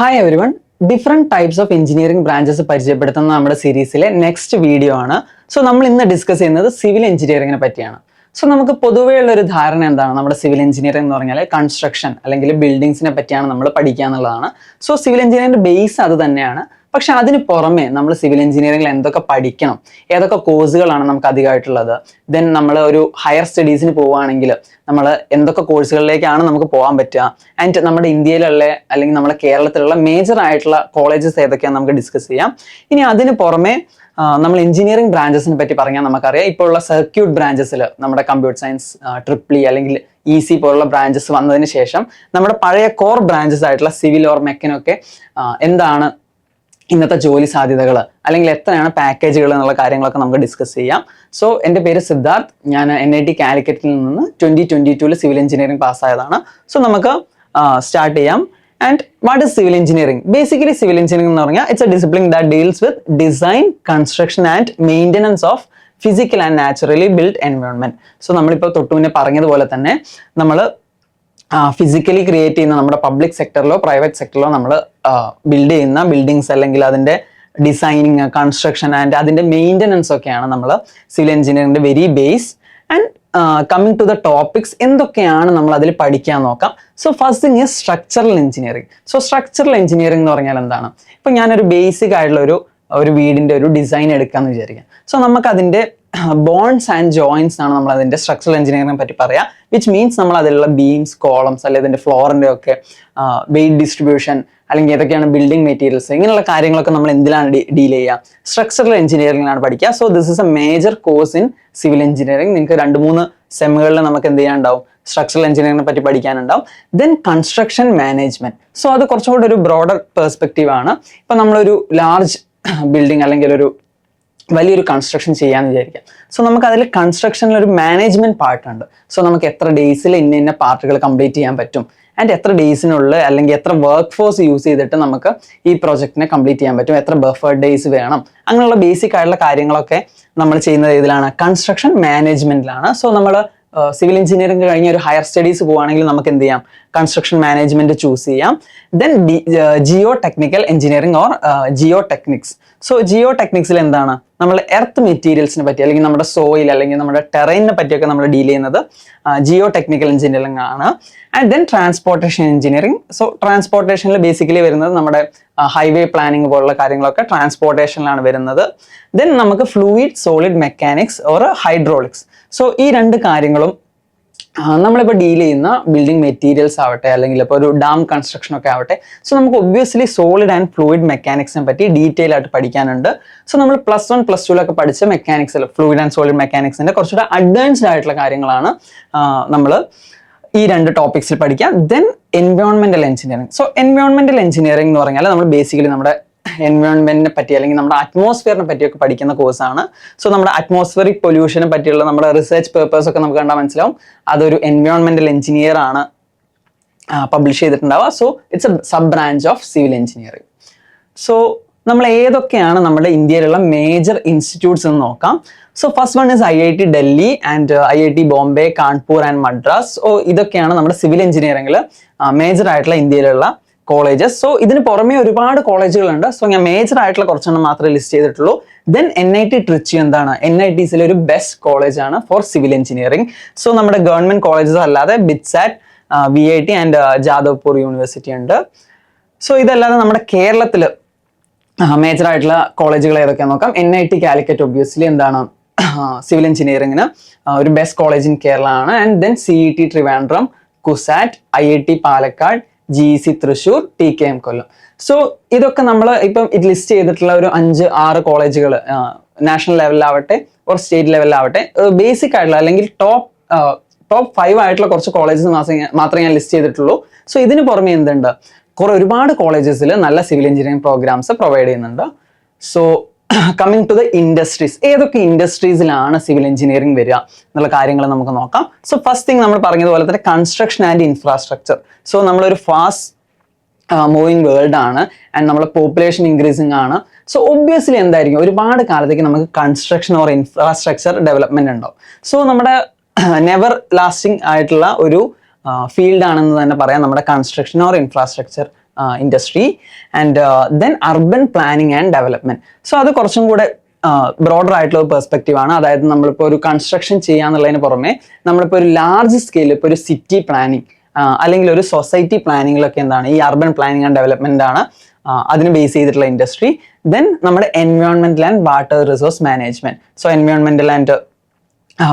Hi every one. Different types of engineering branches പരിചയപ്പെടുത്തുന്ന നമ്മുടെ സീരീസിലെ നെക്സ്റ്റ് വീഡിയോ ആണ്. സോ നമ്മൾ ഇന്ന് ഡിസ്കസ് ചെയ്യുന്നത് സിവിൽ എഞ്ചിനീയറിംഗിനെ പറ്റിയാണ്. സോ നമുക്ക് പൊതുവേ ഉള്ള ഒരു ധാരണ എന്താണ്, നമ്മുടെ സിവിൽ എഞ്ചിനീയറിംഗ് എന്ന് പറഞ്ഞാൽ കൺസ്ട്രക്ഷൻ അല്ലെങ്കിൽ ബിൽഡിങ്സിനെ പറ്റിയാണ് നമ്മൾ പഠിക്കുക എന്നുള്ളതാണ്. സോ സിവിൽ എഞ്ചിനീയറിംഗിന്റെ ബേസ് അത് തന്നെയാണ്. പക്ഷെ അതിന് പുറമെ നമ്മൾ സിവിൽ എഞ്ചിനീയറിംഗിൽ എന്തൊക്കെ പഠിക്കണം, ഏതൊക്കെ കോഴ്സുകളാണ് നമുക്ക് അധികമായിട്ടുള്ളത്, ദെൻ നമ്മൾ ഒരു ഹയർ സ്റ്റഡീസിന് പോവുകയാണെങ്കിൽ നമ്മൾ എന്തൊക്കെ കോഴ്സുകളിലേക്കാണ് നമുക്ക് പോകാൻ പറ്റുക, ആൻഡ് നമ്മുടെ ഇന്ത്യയിലുള്ള അല്ലെങ്കിൽ നമ്മുടെ കേരളത്തിലുള്ള മേജർ ആയിട്ടുള്ള കോളേജസ് ഏതൊക്കെയാണ് നമുക്ക് ഡിസ്കസ് ചെയ്യാം. ഇനി അതിന് പുറമെ നമ്മൾ എഞ്ചിനീയറിംഗ് ബ്രാഞ്ചസിനെ പറ്റി പറഞ്ഞാൽ നമുക്കറിയാം, ഇപ്പോൾ ഉള്ള സർക്യൂട്ട് ബ്രാഞ്ചസിൽ നമ്മുടെ കമ്പ്യൂട്ടർ സയൻസ്, ട്രിപ്പിൾ അല്ലെങ്കിൽ EC പോലുള്ള ബ്രാഞ്ചസ് വന്നതിന് ശേഷം നമ്മുടെ പഴയ കോർ ബ്രാഞ്ചസ് ആയിട്ടുള്ള സിവിൽ ഓർ മെക്കനൊക്കെ എന്താണ് ഇന്നത്തെ ജോലി സാധ്യതകൾ അല്ലെങ്കിൽ എത്രയാണ് പാക്കേജുകൾ എന്നുള്ള കാര്യങ്ങളൊക്കെ നമുക്ക് ഡിസ്കസ് ചെയ്യാം. സോ എൻ്റെ പേര് സിദ്ധാർത്ഥ്. ഞാൻ NIT കാലിക്കറ്റിൽ നിന്ന് 2022 സിവിൽ എഞ്ചിനീയറിംഗ് പാസ്സായതാണ്. സോ നമുക്ക് സ്റ്റാർട്ട് ചെയ്യാം. And what is civil engineering? Basically civil engineering എന്ന് പറഞ്ഞാൽ it's A discipline that deals with design, construction and maintenance of physical and naturally build environment. So നമ്മളിപ്പോൾ തൊട്ടു മുന്നേ പറഞ്ഞതുപോലെ തന്നെ നമ്മൾ ഫിസിക്കലി ക്രിയേറ്റ് ചെയ്യുന്ന നമ്മുടെ പബ്ലിക് സെക്ടറിലോ പ്രൈവറ്റ് സെക്ടറിലോ നമ്മൾ ബിൽഡ് ചെയ്യുന്ന ബിൽഡിങ്സ് അല്ലെങ്കിൽ അതിൻ്റെ ഡിസൈനിങ്, കൺസ്ട്രക്ഷൻ ആൻഡ് അതിൻ്റെ മെയിൻ്റനൻസ് ഒക്കെയാണ് നമ്മൾ സിവിൽ എഞ്ചിനീയറിംഗിൻ്റെ very base. And coming to the topics, എന്തൊക്കെയാണ് നമ്മൾ അതിൽ പഠിക്കാൻ നോക്കാം. So first thing is structural engineering. So structural engineering എന്ന് പറഞ്ഞാൽ എന്താണ്? ഇപ്പം ഞാനൊരു ബേസിക് ആയിട്ടുള്ള ഒരു വീടിൻ്റെ ഒരു ഡിസൈൻ എടുക്കാമെന്ന് വിചാരിക്കാം. സോ നമുക്ക് അതിൻ്റെ ബോൺസ് ആൻഡ് ജോയിൻസ് ആണ് നമ്മൾ അതിൻ്റെ സ്ട്രക്ചറൽ എഞ്ചിനീയറിംഗിനെ പറ്റി പറയാം. വിച്ച് മീൻസ് നമ്മൾ അതിലുള്ള ബീംസ്, കോളംസ് അല്ലെങ്കിൽ അതിൻ്റെ ഫ്ലോറിൻ്റെ ഒക്കെ വെയിറ്റ് ഡിസ്ട്രിബ്യൂഷൻ അല്ലെങ്കിൽ ഏതൊക്കെയാണ് ബിൽഡിംഗ് മെറ്റീരിയൽസ്, ഇങ്ങനെയുള്ള കാര്യങ്ങളൊക്കെ നമ്മൾ എന്തിലാണ് ഡീൽ ചെയ്യുക? സ്ട്രക്ചറൽ എഞ്ചിനീയറിംഗിലാണ് പഠിക്കുക. So this is a major course in civil engineering. നിങ്ങൾക്ക് 2-3 സെമ്മുകളിൽ നമുക്ക് എന്ത് ചെയ്യാനുണ്ടാവും? സ്ട്രക്ചറൽ എഞ്ചിനീയറിംഗിനെ പറ്റി പഠിക്കാനുണ്ടാവും. Then construction management. സോ അത് കുറച്ചും കൂടി ഒരു ബ്രോഡർ പെർസ്പെക്റ്റീവ് ആണ്. ഇപ്പം നമ്മളൊരു ലാർജ് ബിൽഡിംഗ് അല്ലെങ്കിൽ ഒരു വലിയൊരു കൺസ്ട്രക്ഷൻ ചെയ്യാന്ന് വിചാരിക്കാം. സോ നമുക്ക് അതിൽ കൺസ്ട്രക്ഷനിൽ ഒരു മാനേജ്മെന്റ് പാർട്ട് ഉണ്ട്. സോ നമുക്ക് എത്ര ഡേയ്സിൽ ഇന്ന പാർട്ടുകൾ കംപ്ലീറ്റ് ചെയ്യാൻ പറ്റും, ആൻഡ് എത്ര ഡേയ്സിനുള്ളിൽ അല്ലെങ്കിൽ എത്ര വർക്ക് ഫോഴ്സ് യൂസ് ചെയ്തിട്ട് നമുക്ക് ഈ പ്രോജക്റ്റിനെ കംപ്ലീറ്റ് ചെയ്യാൻ പറ്റും, എത്ര ബഫർ ഡേയ്സ് വേണം, അങ്ങനെയുള്ള ബേസിക് ആയിട്ടുള്ള കാര്യങ്ങളൊക്കെ നമ്മൾ ചെയ്യുന്നത് ഇതിലാണ്, കൺസ്ട്രക്ഷൻ മാനേജ്മെന്റിലാണ്. സോ നമ്മൾ സിവിൽ എഞ്ചിനീയറിംഗ് കഴിഞ്ഞ ഒരു ഹയർ സ്റ്റഡീസ് പോവുകയാണെങ്കിൽ നമുക്ക് എന്ത് ചെയ്യാം? കൺസ്ട്രക്ഷൻ മാനേജ്മെന്റ് ചൂസ് ചെയ്യാം. Then geotechnical engineering or geotechnics. So ജിയോ ടെക്നിക്സിൽ എന്താണ്? നമ്മൾ എർത്ത് മെറ്റീരിയൽസിനെ പറ്റി അല്ലെങ്കിൽ നമ്മുടെ സോയിൽ അല്ലെങ്കിൽ നമ്മുടെ ടെറൈനിനെ പറ്റിയൊക്കെ നമ്മൾ ഡീൽ ചെയ്യുന്നത് ജിയോ ടെക്നിക്കൽ എഞ്ചിനീയറിംഗ് ആണ്. And then transportation engineering. So ട്രാൻസ്പോർട്ടേഷനിൽ ബേസിക്കലി വരുന്നത് നമ്മുടെ ഹൈവേ പ്ലാനിങ് പോലുള്ള കാര്യങ്ങളൊക്കെ ട്രാൻസ്പോർട്ടേഷനിലാണ് വരുന്നത്. ദെൻ നമുക്ക് fluid solid mechanics or hydraulics. So ഈ 2 കാര്യങ്ങളും നമ്മളിപ്പോൾ ഡീൽ ചെയ്യുന്ന ബിൽഡിംഗ് മെറ്റീരിയൽസ് ആവട്ടെ അല്ലെങ്കിൽ ഇപ്പോൾ ഒരു ഡാം കൺസ്ട്രക്ഷൻ ഒക്കെ ആവട്ടെ, സോ നമുക്ക് ഒബ്വിയസ്ലി സോളിഡ് ആൻഡ് ഫ്ലൂയിഡ് മെക്കാനിക്സിനെ പറ്റി ഡീറ്റെയിൽ ആയിട്ട് പഠിക്കാനുണ്ട്. സോ നമ്മൾ +1 +2 പഠിച്ച മെക്കാനിക്സിൽ ഫ്ലൂയിഡ് ആൻഡ് സോളിഡ് മെക്കാനിക്സിന്റെ കുറച്ചുകൂടെ അഡ്വാൻസ്ഡ് ആയിട്ടുള്ള കാര്യങ്ങളാണ് നമ്മൾ ഈ 2 ടോപ്പിക്സിൽ പഠിക്കാം. Then എൻവയോൺമെന്റൽ engineering. സോ എൻവയോൺമെന്റൽ എഞ്ചിനീയറിംഗ് എന്ന് പറഞ്ഞാൽ നമ്മൾ ബേസിക്കലി നമ്മുടെ എൻവയോൺമെന്റിനെ പറ്റി അല്ലെങ്കിൽ നമ്മുടെ അറ്റ്മോസ്ഫിയറിനെ പറ്റിയൊക്കെ പഠിക്കുന്ന കോഴ്സാണ്. സോ നമ്മുടെ അറ്റ്മോസ്ഫിയറിക് പൊല്യൂഷനെ പറ്റിയുള്ള നമ്മുടെ റിസർച്ച് പേപ്പേഴ്സ് ഒക്കെ നമുക്ക് കണ്ടാൽ മനസ്സിലാവും അതൊരു എൻവയോൺമെന്റൽ എഞ്ചിനീയർ ആണ് പബ്ലിഷ് ചെയ്തിട്ടുണ്ടാവുക. So it's a sub branch of civil engineering. So നമ്മൾ ഏതൊക്കെയാണ് നമ്മുടെ ഇന്ത്യയിലുള്ള മേജർ ഇൻസ്റ്റിറ്റ്യൂട്ട്സ് എന്ന് നോക്കാം. So first one is IIT Delhi and IIT Bombay, Kanpur and Madras. So ഇതൊക്കെയാണ് നമ്മുടെ സിവിൽ എഞ്ചിനീയറിംഗിൽ മേജർ ആയിട്ടുള്ള ഇന്ത്യയിലുള്ള കോളേജസ്. സോ ഇതിന് പുറമെ ഒരുപാട് കോളേജുകളുണ്ട്. സോ ഞാൻ മേജർ ആയിട്ടുള്ള കുറച്ചെണ്ണം മാത്രമേ ലിസ്റ്റ് ചെയ്തിട്ടുള്ളൂ. ദെൻ NIT ട്രിച്ചി എന്താണ്? NITസിലെ ഒരു ബെസ്റ്റ് കോളേജ് ആണ് ഫോർ സിവിൽ എഞ്ചിനീയറിംഗ്. സോ നമ്മുടെ ഗവൺമെന്റ് കോളേജസ് അല്ലാതെ BITSAT, VIT and Jadavpur university ഉണ്ട്. സോ ഇതല്ലാതെ നമ്മുടെ കേരളത്തിൽ മേജർ ആയിട്ടുള്ള കോളേജുകൾ ഏതൊക്കെയാണെന്ന് നോക്കാം. NIT കാലിക്കറ്റ് ഒബ്വിയസ്ലി എന്താണ് സിവിൽ എഞ്ചിനീയറിംഗിന് ഒരു ബെസ്റ്റ് കോളേജ് ഇൻ കേരള ആണ്. And then CET Trivandrum, CUSAT, IIT Palakkad, GEC Thrissur, TKM Kollam. So ഇതൊക്കെ നമ്മൾ ഇപ്പം ഇത് ലിസ്റ്റ് ചെയ്തിട്ടുള്ള ഒരു 5-6 കോളേജുകൾ നാഷണൽ ലെവലിലാവട്ടെ ഓർ സ്റ്റേറ്റ് ലെവലിലാവട്ടെ ബേസിക് ആയിട്ടുള്ള അല്ലെങ്കിൽ ടോപ്പ് 5 ആയിട്ടുള്ള കുറച്ച് കോളേജസ് മാത്രമേ ഞാൻ ലിസ്റ്റ് ചെയ്തിട്ടുള്ളൂ. സോ ഇതിന് പുറമെ എന്തുണ്ട്? ഒരുപാട് കോളേജസിൽ നല്ല സിവിൽ എഞ്ചിനീയറിംഗ് പ്രോഗ്രാംസ് പ്രൊവൈഡ് ചെയ്യുന്നുണ്ട്. So coming to the industries, ഏതൊക്കെ ഇൻഡസ്ട്രീസിലാണ് സിവിൽ എഞ്ചിനീയറിംഗ് വരിക എന്നുള്ള കാര്യങ്ങൾ നമുക്ക് നോക്കാം. സോ ഫസ്റ്റ് തിങ് നമ്മൾ പറഞ്ഞതുപോലെ തന്നെ കൺസ്ട്രക്ഷൻ ആൻഡ് ഇൻഫ്രാസ്ട്രക്ചർ. സോ നമ്മളൊരു ഫാസ്റ്റ് മൂവിങ് വേൾഡ് ആണ് ആൻഡ് നമ്മളെ പോപ്പുലേഷൻ ഇൻക്രീസിങ് ആണ്. സോ ഒബ്വിയസ്ലി എന്തായിരിക്കും ഒരുപാട് കാലത്തേക്ക് നമുക്ക് കൺസ്ട്രക്ഷൻ ഓർ ഇൻഫ്രാസ്ട്രക്ചർ ഡെവലപ്മെന്റ് ഉണ്ടാവും. സോ നമ്മുടെ നെവർ ലാസ്റ്റിംഗ് ആയിട്ടുള്ള ഒരു ഫീൽഡ് ആണെന്ന് തന്നെ പറയാം നമ്മുടെ construction or infrastructure industry and then urban planning and development. So അത് കുറച്ചും കൂടെ ബ്രോഡർ ആയിട്ടുള്ള പെർസ്പെക്റ്റീവ് ആണ്. അതായത് നമ്മളിപ്പോൾ ഒരു കൺസ്ട്രക്ഷൻ ചെയ്യാന്നുള്ളതിന് പുറമെ നമ്മളിപ്പോൾ ഒരു ലാർജ് സ്കെയിൽ ഇപ്പോൾ ഒരു സിറ്റി പ്ലാനിങ് അല്ലെങ്കിൽ ഒരു സൊസൈറ്റി പ്ലാനിങ്ങിലൊക്കെ എന്താണ് ഈ അർബൻ പ്ലാനിങ് ആൻഡ് ഡെവലപ്മെന്റ് ആണ് അതിന് ബേസ് ചെയ്തിട്ടുള്ള ഇൻഡസ്ട്രി. ദെൻ നമ്മുടെ എൻവയോൺമെന്റൽ and water resource management. So എൻവയോൺമെന്റൽ and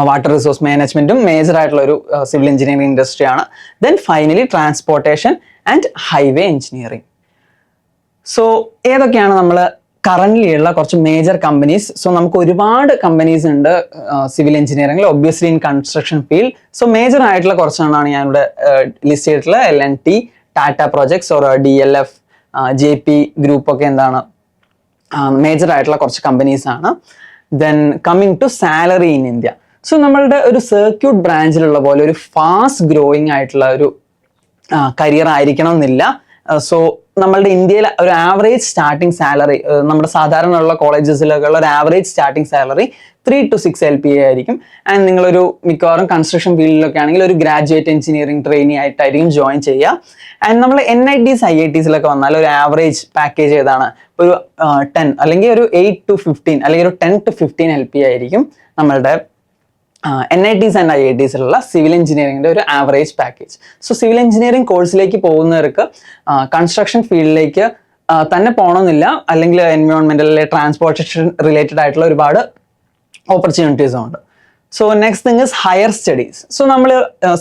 water resource മാനേജ്മെന്റും മേജർ ആയിട്ടുള്ള ഒരു സിവിൽ എഞ്ചിനീയറിംഗ് ഇൻഡസ്ട്രി ആണ്. Then finally transportation and highway engineering. So ഏതൊക്കെയാണ് നമ്മൾ കറന്റ്ലി ഉള്ള കുറച്ച് മേജർ കമ്പനീസ്? സോ നമുക്ക് ഒരുപാട് കമ്പനീസ് ഉണ്ട് സിവിൽ എഞ്ചിനീയറിംഗിൽ, obviously in construction field. So major ആയിട്ടുള്ള കുറച്ചെണ്ണമാണ് ഞാനിവിടെ ലിസ്റ്റ് ചെയ്തിട്ടുള്ള L&T, Tata projects or DLF, JP group ഒക്കെ എന്താണ് മേജർ ആയിട്ടുള്ള കുറച്ച് കമ്പനീസ് ആണ്. Then coming to salary in India. So നമ്മളുടെ ഒരു സർക്യൂട്ട് ബ്രാഞ്ചിലുള്ള പോലെ ഒരു ഫാസ്റ്റ് ഗ്രോയിങ് ആയിട്ടുള്ള ഒരു കരിയർ ആയിരിക്കണം എന്നില്ല. സോ നമ്മളുടെ ഇന്ത്യയിൽ ഒരു ആവറേജ് സ്റ്റാർട്ടിംഗ് സാലറി നമ്മുടെ സാധാരണ ഉള്ള കോളേജസിലൊക്കെ ഉള്ള ഒരു average starting salary 3 to 6 LPA ആയിരിക്കും. ആൻഡ് നിങ്ങളൊരു മിക്കവാറും കൺസ്ട്രക്ഷൻ ഫീൽഡിലൊക്കെ ആണെങ്കിൽ ഒരു ഗ്രാജുവേറ്റ് എഞ്ചിനീയറിംഗ് ട്രെയിനി ആയിട്ടായിരിക്കും ജോയിൻ ചെയ്യുക. ആൻഡ് നമ്മൾ NITs IITs വന്നാൽ ഒരു ആവറേജ് പാക്കേജ് ഏതാണ്? ഒരു 10 അല്ലെങ്കിൽ ഒരു 8 to 15 അല്ലെങ്കിൽ ഒരു 10 to 15 LPA ആയിരിക്കും നമ്മളുടെ NITs ആൻഡ് IITs സിവിൽ എഞ്ചിനീയറിംഗിന്റെ ഒരു average package. So civil engineering കോഴ്സിലേക്ക് പോകുന്നവർക്ക് കൺസ്ട്രക്ഷൻ ഫീൽഡിലേക്ക് തന്നെ പോകണമെന്നില്ല, അല്ലെങ്കിൽ എൻവയോൺമെന്റൽ ട്രാൻസ്പോർട്ടേഷൻ റിലേറ്റഡ് ആയിട്ടുള്ള ഒരുപാട് ഓപ്പർച്യൂണിറ്റീസും ഉണ്ട്. So next thing is higher studies. So നമ്മൾ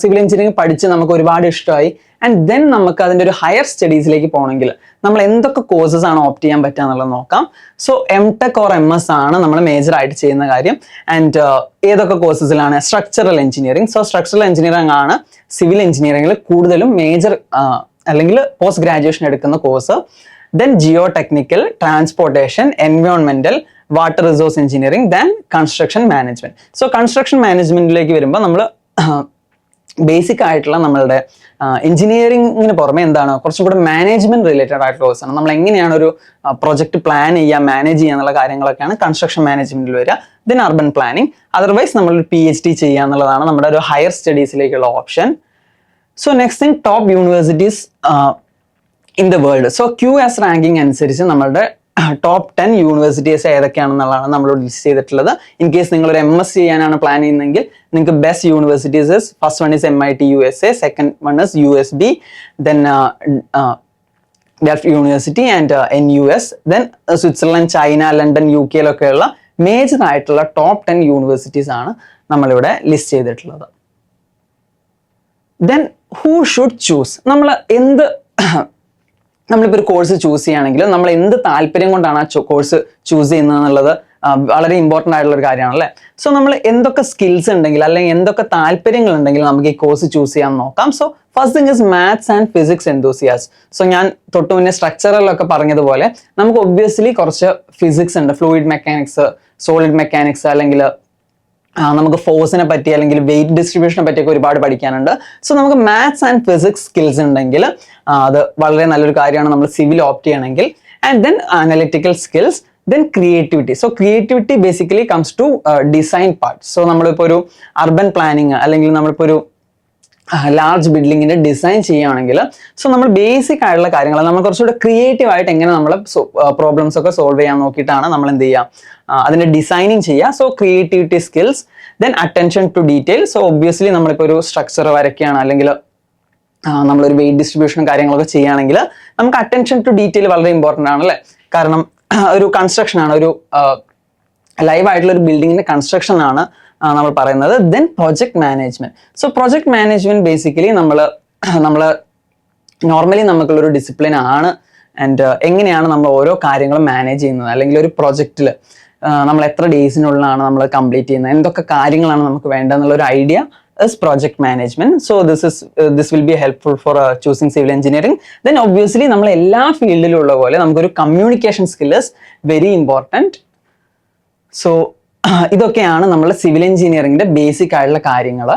സിവിൽ എഞ്ചിനീയറിംഗ് പഠിച്ച് നമുക്ക് ഒരുപാട് ഇഷ്ടമായി ആൻഡ് ദെൻ നമുക്ക് അതിൻ്റെ ഒരു ഹയർ സ്റ്റഡീസിലേക്ക് പോകണമെങ്കിൽ നമ്മൾ എന്തൊക്കെ കോഴ്സസ് ആണ് ഓപ്റ്റ് ചെയ്യാൻ പറ്റുക എന്നുള്ളത് നോക്കാം. സോ MTech ഓർ MS ആണ് നമ്മൾ മേജർ ആയിട്ട് ചെയ്യുന്ന കാര്യം. ആൻഡ് ഏതൊക്കെ കോഴ്സസിലാണ്? Structural engineering. So structural engineering ആണ് സിവിൽ എഞ്ചിനീയറിംഗിൽ കൂടുതലും മേജർ അല്ലെങ്കിൽ പോസ്റ്റ് ഗ്രാജുവേഷൻ എടുക്കുന്ന course. Then geotechnical, transportation, എൻവയോൺമെന്റൽ, water resource engineering, then construction management. So construction മാനേജ്മെന്റിലേക്ക് വരുമ്പോൾ നമ്മൾ ബേസിക് ആയിട്ടുള്ള നമ്മളുടെ എഞ്ചിനീയറിംഗിന് പുറമെ എന്താണ് കുറച്ചും കൂടെ മാനേജ്മെന്റ് റിലേറ്റഡ് ആയിട്ടുള്ള കോഴ്സാണ്. നമ്മൾ എങ്ങനെയാണ് ഒരു പ്രൊജക്ട് പ്ലാൻ ചെയ്യുക, മാനേജ് ചെയ്യുക എന്നുള്ള കാര്യങ്ങളൊക്കെയാണ് കൺസ്ട്രക്ഷൻ മാനേജ്മെന്റിൽ വരിക. Then urban planning. അതർവൈസ് നമ്മളൊരു PhD ചെയ്യുക എന്നുള്ളതാണ് നമ്മുടെ ഒരു ഹയർ സ്റ്റഡീസിലേക്കുള്ള option. So next thing, top universities in the world. So QS ranking അനുസരിച്ച് നമ്മളുടെ ടോപ്പ് 10 യൂണിവേഴ്സിറ്റീസ് ഏതൊക്കെയാണെന്നുള്ളതാണ് നമ്മൾ ലിസ്റ്റ് ചെയ്തിട്ടുള്ളത്. ഇൻ കേസ് നിങ്ങൾ ഒരു MS ചെയ്യാനാണ് പ്ലാൻ ചെയ്യുന്നതെങ്കിൽ നിങ്ങൾക്ക് best universities first one is MIT USA, second one is USB, then Delft university and NUS, then Switzerland, China, London, UK ഉള്ള മേജർ ആയിട്ടുള്ള ടോപ്പ് 10 യൂണിവേഴ്സിറ്റീസ് ആണ് നമ്മളിവിടെ ലിസ്റ്റ് ചെയ്തിട്ടുള്ളത്. Then who should choose? നമ്മളിപ്പോൾ ഒരു കോഴ്സ് ചൂസ് ചെയ്യുകയാണെങ്കിൽ നമ്മൾ എന്ത് താല്പര്യം കൊണ്ടാണ് ആ കോഴ്സ് ചൂസ് ചെയ്യുന്നത് എന്നുള്ളത് വളരെ ഇമ്പോർട്ടൻ്റ് ആയിട്ടുള്ള ഒരു കാര്യമാണ് അല്ലേ. സോ നമ്മൾ എന്തൊക്കെ സ്കിൽസ് ഉണ്ടെങ്കിൽ അല്ലെങ്കിൽ എന്തൊക്കെ താല്പര്യങ്ങൾ ഉണ്ടെങ്കിൽ നമുക്ക് ഈ കോഴ്സ് ചൂസ് ചെയ്യാൻ നോക്കാം. So first thing is maths and physics enthusiasts. So ഞാൻ തൊട്ട് മുന്നേ സ്ട്രക്ചറിലൊക്കെ പറഞ്ഞതുപോലെ നമുക്ക് ഒബ്വിയസ്ലി കുറച്ച് ഫിസിക്സ് ഉണ്ട്, ഫ്ലൂയിഡ് മെക്കാനിക്സ്, സോളിഡ് മെക്കാനിക്സ്, അല്ലെങ്കിൽ നമുക്ക് ഫോഴ്സിനെ പറ്റി അല്ലെങ്കിൽ വെയിറ്റ് ഡിസ്ട്രിബ്യൂഷനെ പറ്റിയൊക്കെ ഒരുപാട് പഠിക്കാനുണ്ട്. സോ നമുക്ക് മാത്സ് ആൻഡ് ഫിസിക്സ് സ്കിൽസ് ഉണ്ടെങ്കിൽ അത് വളരെ നല്ലൊരു കാര്യമാണ് നമ്മൾ സിവിൽ ഓപ്റ്റ് ചെയ്യണമെങ്കിൽ. And then analytical skills, then creativity. So creativity basically comes to design part. So നമ്മളിപ്പോൾ ഒരു അർബൻ പ്ലാനിങ് അല്ലെങ്കിൽ നമ്മളിപ്പോൾ ഒരു ലാർജ് ബിൽഡിങ്ങിന്റെ ഡിസൈൻ ചെയ്യുകയാണെങ്കിൽ സോ നമ്മൾ ബേസിക് ആയിട്ടുള്ള കാര്യങ്ങൾ നമ്മൾ കുറച്ചുകൂടെ ക്രിയേറ്റീവ് ആയിട്ട് എങ്ങനെ നമ്മൾ പ്രോബ്ലംസ് ഒക്കെ സോൾവ് ചെയ്യാൻ നോക്കിയിട്ടാണ് നമ്മൾ എന്ത് ചെയ്യുക, അതിന്റെ ഡിസൈനിങ് ചെയ്യുക. So creativity skills, then attention to detail. So obviously നമ്മളിപ്പോൾ ഒരു സ്ട്രക്ചർ വരയ്ക്കുകയാണ് അല്ലെങ്കിൽ നമ്മളൊരു വെയിറ്റ് ഡിസ്ട്രിബ്യൂഷനും കാര്യങ്ങളൊക്കെ ചെയ്യുകയാണെങ്കിൽ നമുക്ക് അറ്റൻഷൻ ടു ഡീറ്റെയിൽ വളരെ ഇമ്പോർട്ടൻ്റ് ആണ് അല്ലേ. കാരണം ഒരു കൺസ്ട്രക്ഷൻ ആണ്, ഒരു ലൈവ് ആയിട്ടുള്ള ഒരു ബിൽഡിങ്ങിന്റെ കൺസ്ട്രക്ഷൻ ആണ് നമ്മൾ പറയുന്നത്. Then project management. So project management basically നമ്മൾ നോർമലി നമുക്കുള്ളൊരു ഡിസിപ്ലിൻ ആണ്. ആൻഡ് എങ്ങനെയാണ് നമ്മൾ ഓരോ കാര്യങ്ങളും മാനേജ് ചെയ്യുന്നത്, അല്ലെങ്കിൽ ഒരു പ്രൊജക്റ്റിൽ നമ്മൾ എത്ര ഡേയ്സിനുള്ളിലാണ് നമ്മൾ കംപ്ലീറ്റ് ചെയ്യുന്നത്, എന്തൊക്കെ കാര്യങ്ങളാണ് നമുക്ക് വേണ്ടതെന്നുള്ള ഒരു idea is project management. So this will be helpful for choosing civil engineering. Then obviously നമ്മൾ എല്ലാ ഫീൽഡിലും ഉള്ള പോലെ നമുക്കൊരു communication skill is very important. So ഇതൊക്കെയാണ് നമ്മൾ സിവിൽ എഞ്ചിനീയറിംഗിന്റെ ബേസിക് ആയിട്ടുള്ള കാര്യങ്ങൾ.